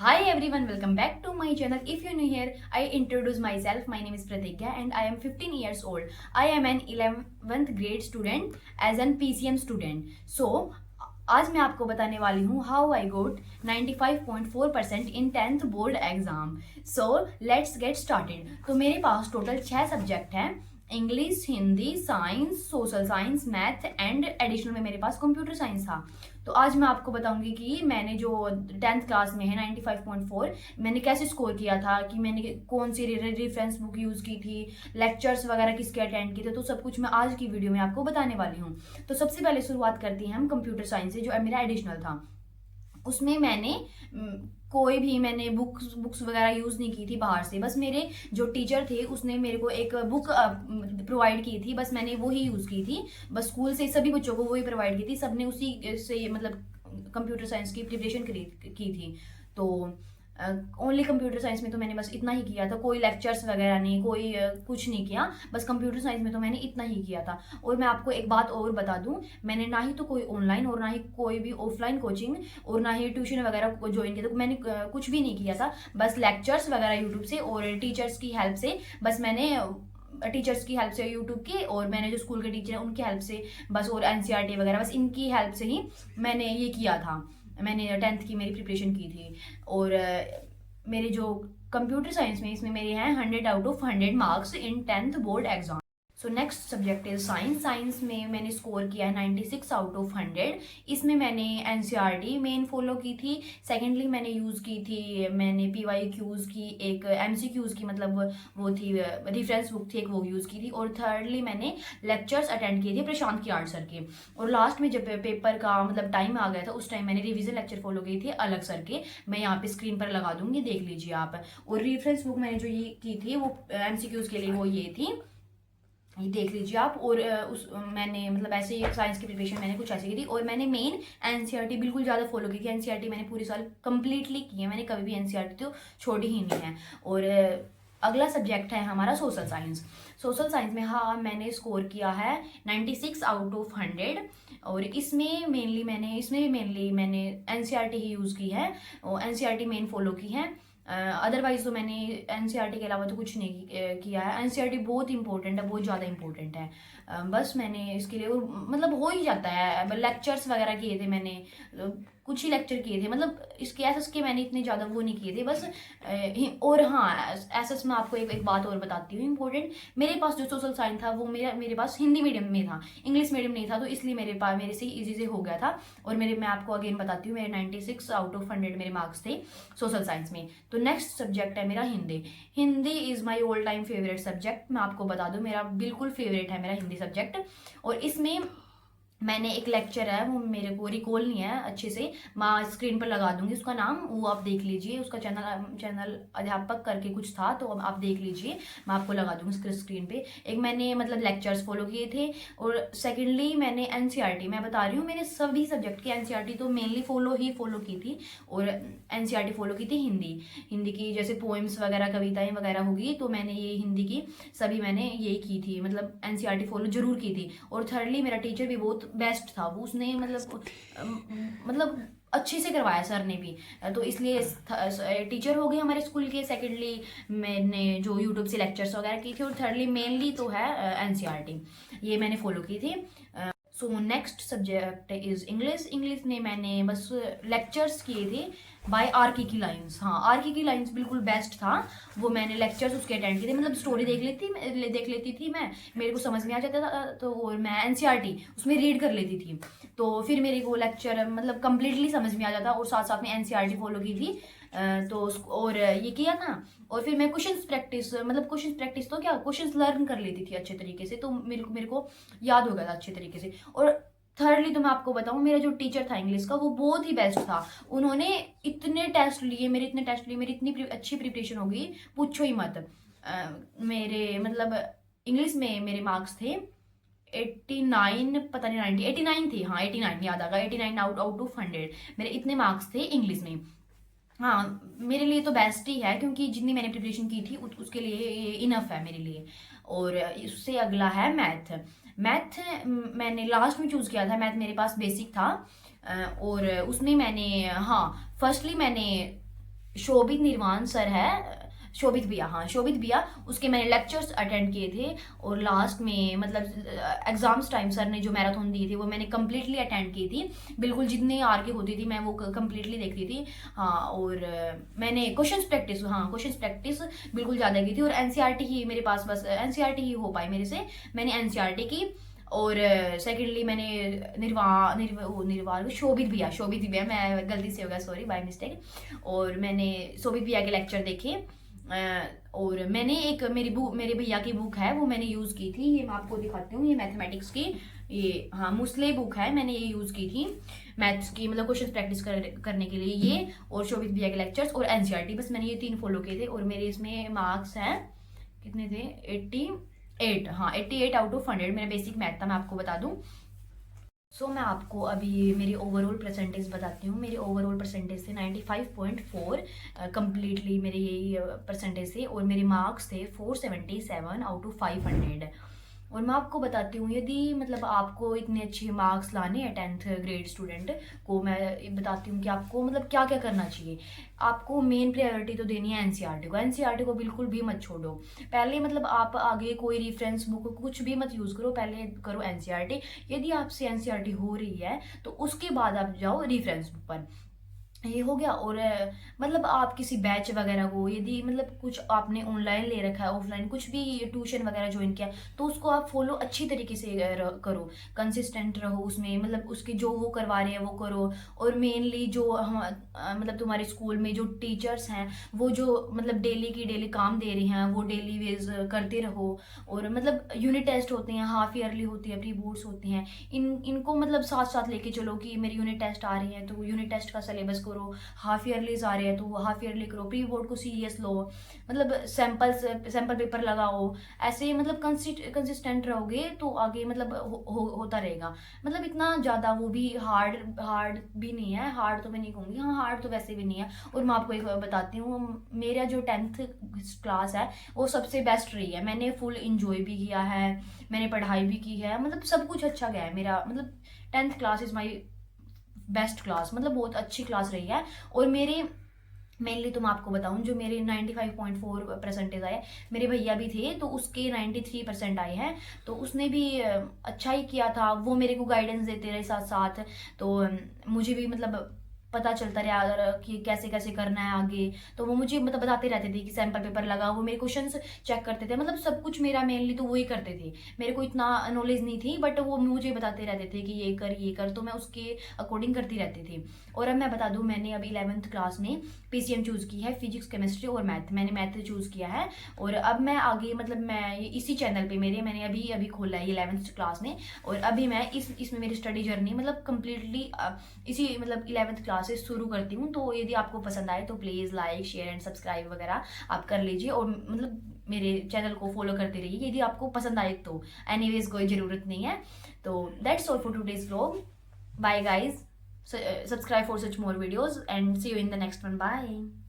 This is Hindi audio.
Hi everyone, welcome back to my channel. If you're new here, I introduce myself. My name is Pratikya and I am 15 years old. I am an 11th grade student as an PCM student. So, आज मैं आपको बताने वाली हूँ how I got 95.4% in 10th board exam. So let's get started. तो मेरे पास टोटल 6 सब्जेक्ट हैं. English, Hindi, science, social science, math and additional में मेरे पास कंप्यूटर साइंस था. तो आज मैं आपको बताऊंगी कि मैंने जो 10th क्लास में है 95.4 मैंने कैसे स्कोर किया था, कि मैंने कौन सी रेफरेंस बुक यूज़ की थी, लेक्चर्स वगैरह किसके अटेंड किए थे. तो सब कुछ मैं आज की वीडियो में आपको बताने वाली हूँ. तो सबसे पहले शुरुआत करते हैं हम कंप्यूटर साइंस से, जो मेरा एडिशनल था. उसमें मैंने कोई भी मैंने बुक्स वगैरह यूज़ नहीं की थी बाहर से. बस मेरे जो टीचर थे उसने मेरे को एक बुक प्रोवाइड की थी, बस मैंने वही यूज़ की थी. बस स्कूल से सभी बच्चों को वही प्रोवाइड की थी, सबने उसी से मतलब कंप्यूटर साइंस की प्रिपरेशन की थी. तो ओनली कंप्यूटर साइंस में तो मैंने बस इतना ही किया था. कोई लेक्चर्स वगैरह नहीं, कोई कुछ नहीं किया. बस कंप्यूटर साइंस में तो मैंने इतना ही किया था. और मैं आपको एक बात और बता दूं, मैंने ना ही तो कोई ऑनलाइन और ना ही कोई भी ऑफलाइन कोचिंग और ना ही ट्यूशन वगैरह को ज्वाइन किया. तो मैंने कुछ भी नहीं किया था. बस लेक्चर्स वगैरह यूट्यूब से और टीचर्स की हेल्प से, बस मैंने टीचर्स की हेल्प से यूट्यूब की, और मैंने जो स्कूल के टीचर हैं उनकी हेल्प से बस, और एनसीईआरटी वगैरह बस इनकी हेल्प से ही मैंने ये किया था. मैंने 10th की मेरी प्रिपरेशन की थी. और मेरे जो कंप्यूटर साइंस में इसमें मेरे हैं 100 out of 100 marks in 10th board exam. So next subject is science. Science में मैंने स्कोर किया है 96 आउट ऑफ 100. इसमें मैंने एनसीईआरटी मेन फॉलो की थी. सेकेंडली मैंने यूज़ की थी, मैंने पीवाईक्यूज़ की एक एमसीक्यूज़ की, मतलब वो थी रेफरेंस बुक थी एक, वो यूज़ की थी. और थर्डली मैंने लेक्चर्स अटेंड किए थे प्रशांत कियाड़ सर के. और लास्ट में जब पेपर का मतलब टाइम आ गया था, उस टाइम मैंने रिविजन लेक्चर फॉलो किए थे अलग सर के. मैं यहाँ पे स्क्रीन पर लगा दूंगी, देख लीजिए आप. और रेफरेंस बुक मैंने जो ये की थी वो एमसीक्यूज़ के लिए वो ये थी, ये देख लीजिए आप. और मैंने मतलब ऐसे ही साइंस की प्रिपरेशन मैंने कुछ ऐसे की थी. और मैंने मेन एनसीईआरटी बिल्कुल ज़्यादा फॉलो की थी. एनसीईआरटी मैंने पूरी साल कंप्लीटली की है, मैंने कभी भी एनसीईआरटी तो छोड़ी ही नहीं है. और अगला सब्जेक्ट है हमारा सोशल साइंस. सोशल साइंस में हाँ मैंने स्कोर किया है 96 आउट ऑफ 100. और इसमें मेनली मैंने एनसीईआरटी ही यूज़ की है और एनसीईआरटी मेन फॉलो की है. अदरवाइज तो मैंने एनसीईआरटी के अलावा तो कुछ नहीं किया है. एनसीईआरटी बहुत इंपॉर्टेंट है, बहुत ज़्यादा इंपॉर्टेंट है. बस मैंने इसके लिए मतलब हो ही जाता है. लेक्चर्स वगैरह किए थे मैंने, कुछ ही लेक्चर किए थे, मतलब इसके एसएस के मैंने इतने ज़्यादा वो नहीं किए थे बस. और हाँ एसएस में आपको एक बात और बताती हूँ इंपॉर्टेंट. मेरे पास जो सोशल साइंस था वो मेरे पास हिंदी मीडियम में था, इंग्लिश मीडियम नहीं था. तो इसलिए मेरे से इजी से हो गया था. और मैं आपको अगेन बताती हूँ, मेरे 96 आउट ऑफ 100 मेरे मार्क्स थे सोशल साइंस में. तो नेक्स्ट सब्जेक्ट है मेरा Hindi. Hindi is my all time favourite subject. मैं आपको बता दूँ मेरा बिल्कुल फेवरेट है मेरा हिंदी सब्जेक्ट. और इसमें मैंने एक लेक्चर है, वो मेरे को रिकॉल नहीं है अच्छे से, मैं स्क्रीन पर लगा दूंगी उसका नाम, वो आप देख लीजिए. उसका चैनल अध्यापक करके कुछ था, तो आप देख लीजिए, मैं आपको लगा दूंगी स्क्रीन पे. एक मैंने मतलब लेक्चर्स फॉलो किए थे. और सेकेंडली मैंने एनसीईआरटी, मैं बता रही हूँ मैंने सभी सब्जेक्ट की एनसीईआरटी तो मेनली फॉलो की थी. और एनसीईआरटी फॉलो की थी हिंदी की, जैसे पोएम्स वगैरह कविताएं वगैरह होगी, तो मैंने ये हिंदी की सभी मैंने यही की थी, मतलब एनसीईआरटी फॉलो जरूर की थी. और थर्डली मेरा टीचर भी बहुत बेस्ट था, वो उसने मतलब अच्छे से करवाया सर ने भी, तो इसलिए टीचर हो गए हमारे स्कूल के. सेकेंडली मैंने जो यूट्यूब से लेक्चर्स वगैरह की थी. और थर्डली मेनली तो है एनसीईआरटी, ये मैंने फॉलो की थी. So next subject is English. English में मैंने बस लेक्चर्स किए थे बाय आरके की लाइंस. हाँ आरके की लाइंस बिल्कुल बेस्ट था, वो मैंने लेक्चर्स उसके अटेंड किए थे. मतलब स्टोरी देख लेती थी मैं, मेरे को समझ में आ जाता था. तो और मैं एनसीईआरटी उसमें रीड कर लेती थी, तो फिर मेरे को लेक्चर मतलब कंप्लीटली समझ में आ जाता. और साथ साथ में एनसीईआरटी फॉलो की थी. तो और ये किया था. और फिर मैं क्वेश्चंस प्रैक्टिस तो क्या क्वेश्चंस लर्न कर लेती थी अच्छे तरीके से, तो मेरे को याद हो गया था अच्छे तरीके से. और थर्डली तो मैं आपको बताऊं, मेरा जो टीचर था इंग्लिश का वो बहुत ही बेस्ट था. उन्होंने इतने टेस्ट लिए मेरी इतनी अच्छी प्रिपरेशन हो गई, पूछो ही मत. मेरे मतलब इंग्लिश में मेरे मार्क्स थे 89, पता नहीं 90, 89 थे. हाँ 89 याद आ गया, 89 आउट ऑफ 100 मेरे इतने मार्क्स थे इंग्लिश में. हाँ मेरे लिए तो बेस्ट ही है, क्योंकि जितनी मैंने प्रिपरेशन की थी उसके लिए ये इनफ है मेरे लिए. और उससे अगला है मैथ. मैथ मैंने लास्ट में चूज़ किया था. मैथ मेरे पास बेसिक था. और उसमें मैंने हाँ फर्स्टली मैंने शोभित निर्वाण सर है, शोभित भैया, हाँ शोभित भैया, उसके मैंने लेक्चर्स अटेंड किए थे। और लास्ट में मतलब एग्जाम्स टाइम सर ने जो मैराथन दी थी वो मैंने कम्प्लीटली अटेंड की थी, बिल्कुल जितनी आर के होती थी मैं वो कम्प्लीटली देखती थी। हाँ, और मैंने क्वेश्चंस प्रैक्टिस, हाँ क्वेश्चंस प्रैक्टिस बिल्कुल ज़्यादा की थी। और एनसीईआरटी ही मेरे पास, बस एनसीईआरटी ही हो पाई मेरे से, मैंने एनसीईआरटी की। और सेकेंडली मैंने निर्वाल शोभित भैया, मैं गलती से हो गया, सॉरी बाय मिस्टेक। और मैंने शोभित भैया के लेक्चर देखे। और मैंने एक मेरे भैया की बुक है वो मैंने यूज़ की थी, ये मैं आपको दिखाती हूँ, ये मैथमेटिक्स की, ये हाँ मुस्ले बुक है, मैंने ये यूज़ की थी मैथ्स की, मतलब क्वेश्चन प्रैक्टिस करने के लिए ये, और शोभित भैया के लेक्चर्स और एनसीईआरटी, बस मैंने ये 3 फॉलो किए थे। और मेरे इसमें मार्क्स हैं, कितने थे, 88, हाँ 88 आउट ऑफ 100 मेरा बेसिक मैथ था, मैं आपको बता दूं। सो मैं आपको अभी मेरी ओवरऑल परसेंटेज बताती हूँ। मेरी ओवरऑल परसेंटेज थे 95.4, कम्प्लीटली मेरे यही परसेंटेज थे। और मेरे मार्क्स थे 477 आउट ऑफ 500। और मैं आपको बताती हूँ, यदि मतलब आपको इतने अच्छे मार्क्स लाने हैं 10th ग्रेड स्टूडेंट को, मैं बताती हूँ कि आपको मतलब क्या क्या करना चाहिए। आपको मेन प्रायोरिटी तो देनी है एनसीईआरटी को, एनसीईआरटी को बिल्कुल भी मत छोड़ो। पहले मतलब आप आगे कोई रेफरेंस बुक कुछ भी मत यूज़ करो, पहले करो एनसीईआरटी। यदि आपसे एनसीईआरटी हो रही है तो उसके बाद आप जाओ रेफरेंस बुक पर, ये हो गया। और मतलब आप किसी बैच वगैरह को, यदि मतलब कुछ आपने ऑनलाइन ले रखा है, ऑफलाइन कुछ भी ट्यूशन वगैरह ज्वाइन किया, तो उसको आप फॉलो अच्छी तरीके से करो, कंसिस्टेंट रहो उसमें, मतलब उसके जो वो करवा रहे हैं वो करो। और मेनली जो हम मतलब तुम्हारे स्कूल में जो टीचर्स हैं वो जो मतलब डेली की डेली काम दे रही हैं वो डेली वेज करते रहो। और मतलब यूनिट टेस्ट होते हैं, हाफ ईयरली होती है, प्री बोर्ड्स होते हैं, इनको मतलब साथ साथ लेके चलो कि मेरी यूनिट टेस्ट आ रही है तो यूनिट टेस्ट का सिलेबस करो, हाफ ईयरलीज आ रहे हैं तो वो हाफ ईयरली करो, प्री बोर्ड को सीरियस लो, मतलब सैंपल पेपर लगाओ। ऐसे मतलब कंसिस्टेंट रहोगे तो आगे मतलब होता रहेगा। मतलब इतना ज़्यादा वो भी हार्ड भी नहीं है, हार्ड तो मैं नहीं कहूँगी, हाँ हार्ड तो वैसे भी नहीं है। और मैं आपको एक बताती हूँ, मेरा जो 10th क्लास है वो सबसे बेस्ट रही है, मैंने फुल इंजॉय भी किया है, मैंने पढ़ाई भी की है, मतलब सब कुछ अच्छा गया है मेरा। मतलब 10th class is my best class, मतलब बहुत अच्छी क्लास रही है। और मेरे मेनली तो मैं आपको बताऊं, जो मेरे 95.4 परसेंटेज आए, मेरे भैया भी थे तो उसके 93% आए हैं, तो उसने भी अच्छा ही किया था, वो मेरे को गाइडेंस देते रहे साथ साथ। तो मुझे भी मतलब पता चलता रहा कि कैसे कैसे करना है आगे, तो वो मुझे मतलब बताते रहते थे कि सैंपल पेपर लगा, वो मेरे क्वेश्चंस चेक करते थे, मतलब सब कुछ मेरा मेनली तो वो ही करते थे। मेरे को इतना नॉलेज नहीं थी बट वो मुझे बताते रहते थे कि ये कर, तो मैं उसके अकॉर्डिंग करती रहती थी। और अब मैं बता दूं, मैंने अभी 11th क्लास में पीसीएम चूज़ की है, फिजिक्स केमिस्ट्री और मैथ, मैंने मैथ चूज़ किया है। और अब मैं आगे मतलब मैं इसी चैनल पे मैंने अभी अभी खोला है 11th क्लास में। और अभी मैं इसमें मेरी स्टडी जर्नी मतलब कम्प्लीटली इसी मतलब 11th क्लास से शुरू करती हूँ। तो यदि आपको पसंद आए तो please like share and subscribe वगैरह आप कर लीजिए, और मतलब मेरे चैनल को फॉलो करते रहिए यदि आपको पसंद आए तो। एनीवेज कोई ज़रूरत नहीं है। तो that's all for today's vlog. Bye guys, subscribe for such more videos and see you in the next one. Bye.